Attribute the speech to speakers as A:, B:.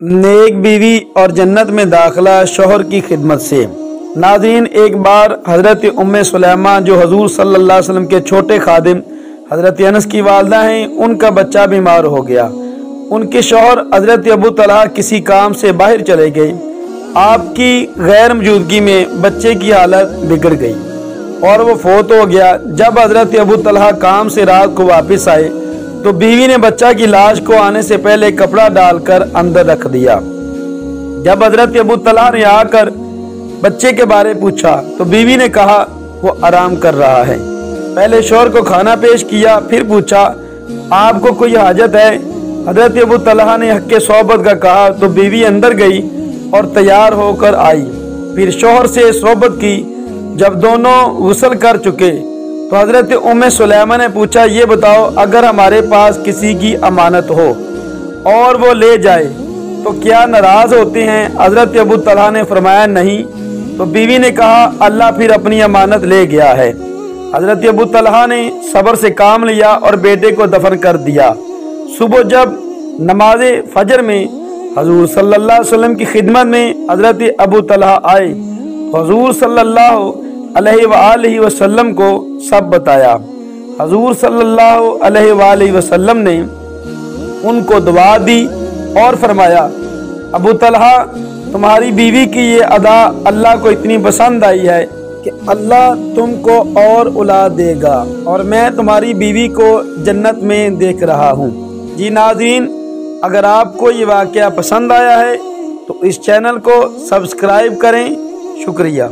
A: नेक बीवी और जन्नत में दाखिला शौहर की खिदमत से। नाज़रीन, एक बार हज़रत उम्मे सुलैमा जो हजूर सल्लल्लाहु अलैहि वसल्लम के छोटे खादिम हज़रत अनस की वालदा हैं, उनका बच्चा बीमार हो गया। उनके शौहर हज़रत अबू तलहा किसी काम से बाहर चले गए। आपकी गैर मौजूदगी में बच्चे की हालत बिगड़ गई और वो फोत हो गया। जब हज़रत अबू तलहा काम से रात को वापस आए तो बीवी ने बच्चा की लाश को आने से पहले कपड़ा डालकर अंदर रख दिया। जब हज़रत अबू तलहा ने आकर बच्चे के बारे पूछा तो बीवी ने कहा वो आराम कर रहा है। पहले शौहर को खाना पेश किया, फिर पूछा आपको कोई हाजत है? हज़रत अबू तलहा ने हक़ सोहबत का कहा तो बीवी अंदर गई और तैयार होकर आई। फिर शौहर से सोहबत की। जब दोनों गुस्ल कर चुके तो हज़रत उम्मे सुलैमा ने पूछा, ये बताओ अगर हमारे पास किसी की अमानत हो और वो ले जाए तो क्या नाराज़ होते हैं? हज़रत अबू तलहा ने फरमाया नहीं। तो बीवी ने कहा अल्लाह फिर अपनी अमानत ले गया है। हज़रत अबू तलहा ने सब्र से काम लिया और बेटे को दफन कर दिया। सुबह जब नमाज फजर में हजूर सल्लल्लाहु अलैहि वसल्लम की खिदमत में हज़रत अबू तलहा आए, हजूर सल्लल्लाहु अलैहि वसल्लम को सब बताया। हजूर सल्लल्लाहु अलैहि वसल्लम ने उनको दुआ दी और फरमाया, अबू तलहा तुम्हारी बीवी की ये अदा अल्लाह को इतनी पसंद आई है कि अल्लाह तुमको और औलाद देगा और मैं तुम्हारी बीवी को जन्नत में देख रहा हूँ। जी नाज़रीन, अगर आपको ये वाक़या पसंद आया है तो इस चैनल को सब्सक्राइब करें। शुक्रिया।